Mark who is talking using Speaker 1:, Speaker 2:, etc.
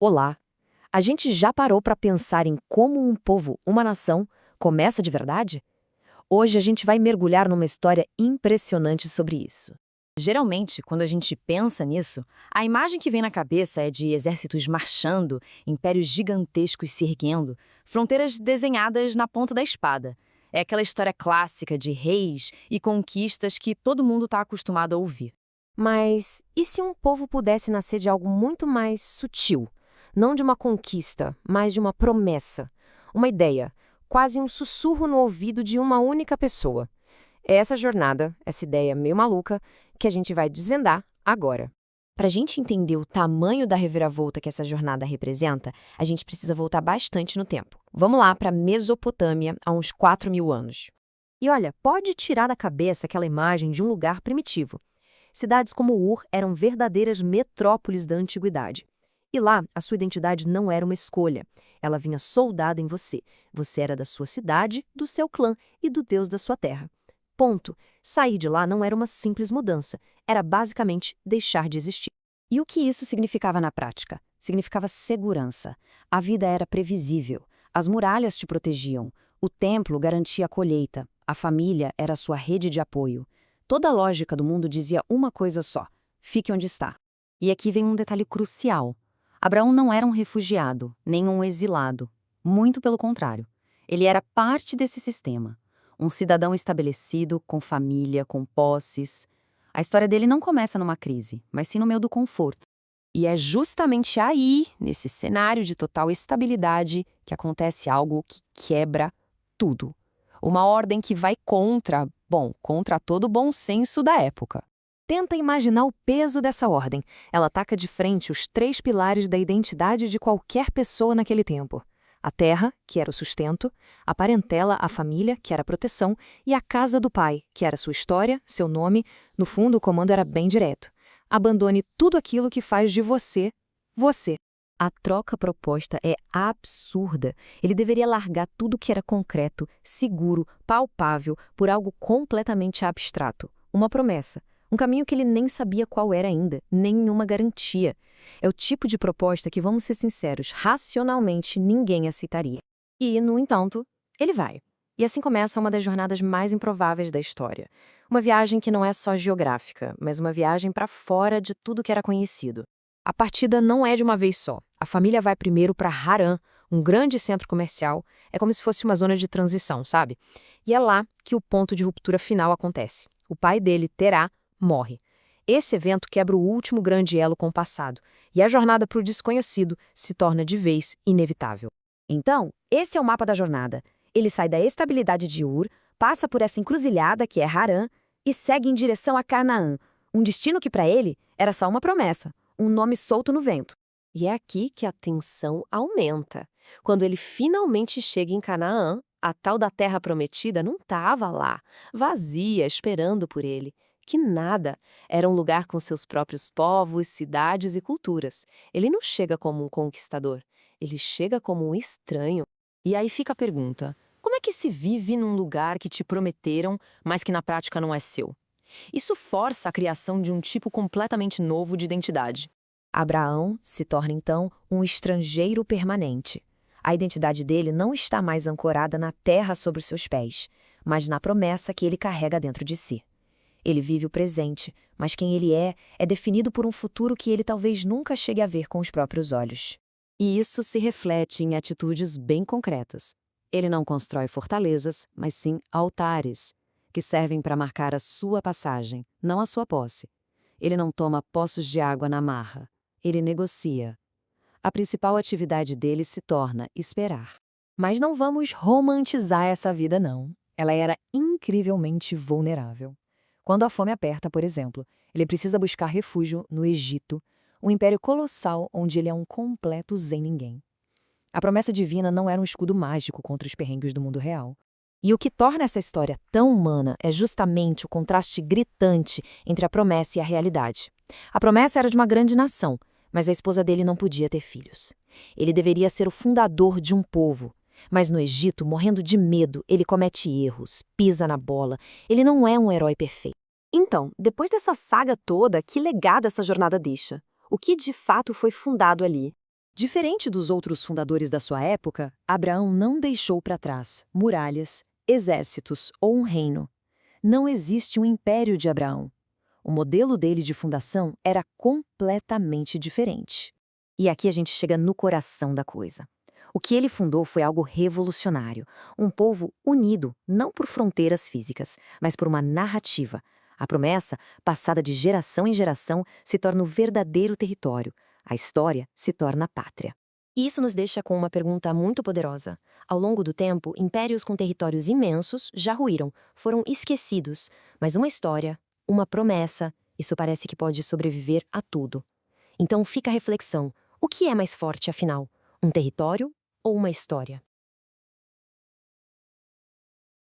Speaker 1: Olá! A gente já parou para pensar em como um povo, uma nação, começa de verdade? Hoje a gente vai mergulhar numa história impressionante sobre isso. Geralmente, quando a gente pensa nisso, a imagem que vem na cabeça é de exércitos marchando, impérios gigantescos se erguendo, fronteiras desenhadas na ponta da espada. É aquela história clássica de reis e conquistas que todo mundo está acostumado a ouvir. Mas e se um povo pudesse nascer de algo muito mais sutil? Não de uma conquista, mas de uma promessa. Uma ideia, quase um sussurro no ouvido de uma única pessoa. É essa jornada, essa ideia meio maluca, que a gente vai desvendar agora. Para a gente entender o tamanho da reviravolta que essa jornada representa, a gente precisa voltar bastante no tempo. Vamos lá para a Mesopotâmia, há uns 4.000 anos. E olha, pode tirar da cabeça aquela imagem de um lugar primitivo. Cidades como Ur eram verdadeiras metrópoles da antiguidade. E lá, a sua identidade não era uma escolha. Ela vinha soldada em você. Você era da sua cidade, do seu clã e do Deus da sua terra. Ponto. Sair de lá não era uma simples mudança. Era basicamente deixar de existir. E o que isso significava na prática? Significava segurança. A vida era previsível. As muralhas te protegiam. O templo garantia a colheita. A família era a sua rede de apoio. Toda a lógica do mundo dizia uma coisa só: fique onde está. E aqui vem um detalhe crucial. Abraão não era um refugiado, nem um exilado. Muito pelo contrário. Ele era parte desse sistema. Um cidadão estabelecido, com família, com posses. A história dele não começa numa crise, mas sim no meio do conforto. E é justamente aí, nesse cenário de total estabilidade, que acontece algo que quebra tudo. Uma ordem que vai contra todo o bom senso da época. Tenta imaginar o peso dessa ordem. Ela ataca de frente os 3 pilares da identidade de qualquer pessoa naquele tempo. A terra, que era o sustento, a parentela, a família, que era a proteção, e a casa do pai, que era sua história, seu nome. No fundo, o comando era bem direto. Abandone tudo aquilo que faz de você, você. A troca proposta é absurda. Ele deveria largar tudo que era concreto, seguro, palpável, por algo completamente abstrato. Uma promessa. Um caminho que ele nem sabia qual era ainda, nenhuma garantia. É o tipo de proposta que, vamos ser sinceros, racionalmente ninguém aceitaria. E, no entanto, ele vai. E assim começa uma das jornadas mais improváveis da história. Uma viagem que não é só geográfica, mas uma viagem para fora de tudo que era conhecido. A partida não é de uma vez só. A família vai primeiro para Harã, um grande centro comercial. É como se fosse uma zona de transição, sabe? E é lá que o ponto de ruptura final acontece. O pai dele, Terá, morre. Esse evento quebra o último grande elo com o passado, e a jornada para o desconhecido se torna de vez inevitável. Então, esse é o mapa da jornada. Ele sai da estabilidade de Ur, passa por essa encruzilhada que é Harã e segue em direção a Canaã, um destino que para ele era só uma promessa, um nome solto no vento. E é aqui que a tensão aumenta. Quando ele finalmente chega em Canaã, a tal da terra prometida não estava lá, vazia, esperando por ele. Que nada. Era um lugar com seus próprios povos, cidades e culturas. Ele não chega como um conquistador. Ele chega como um estranho. E aí fica a pergunta: como é que se vive num lugar que te prometeram, mas que na prática não é seu? Isso força a criação de um tipo completamente novo de identidade. Abraão se torna, então, um estrangeiro permanente. A identidade dele não está mais ancorada na terra sobre os seus pés, mas na promessa que ele carrega dentro de si. Ele vive o presente, mas quem ele é definido por um futuro que ele talvez nunca chegue a ver com os próprios olhos. E isso se reflete em atitudes bem concretas. Ele não constrói fortalezas, mas sim altares, que servem para marcar a sua passagem, não a sua posse. Ele não toma poços de água na marra. Ele negocia. A principal atividade dele se torna esperar. Mas não vamos romantizar essa vida, não. Ela era incrivelmente vulnerável. Quando a fome aperta, por exemplo, ele precisa buscar refúgio no Egito, um império colossal onde ele é um completo sem-ninguém. A promessa divina não era um escudo mágico contra os perrengues do mundo real. E o que torna essa história tão humana é justamente o contraste gritante entre a promessa e a realidade. A promessa era de uma grande nação, mas a esposa dele não podia ter filhos. Ele deveria ser o fundador de um povo. Mas no Egito, morrendo de medo, ele comete erros, pisa na bola. Ele não é um herói perfeito. Então, depois dessa saga toda, que legado essa jornada deixa? O que de fato foi fundado ali? Diferente dos outros fundadores da sua época, Abraão não deixou para trás muralhas, exércitos ou um reino. Não existe um império de Abraão. O modelo dele de fundação era completamente diferente. E aqui a gente chega no coração da coisa. O que ele fundou foi algo revolucionário, um povo unido, não por fronteiras físicas, mas por uma narrativa. A promessa, passada de geração em geração, se torna o verdadeiro território. A história se torna a pátria. E isso nos deixa com uma pergunta muito poderosa. Ao longo do tempo, impérios com territórios imensos já ruíram, foram esquecidos, mas uma história, uma promessa, isso parece que pode sobreviver a tudo. Então fica a reflexão: o que é mais forte, afinal? Um território ou uma história?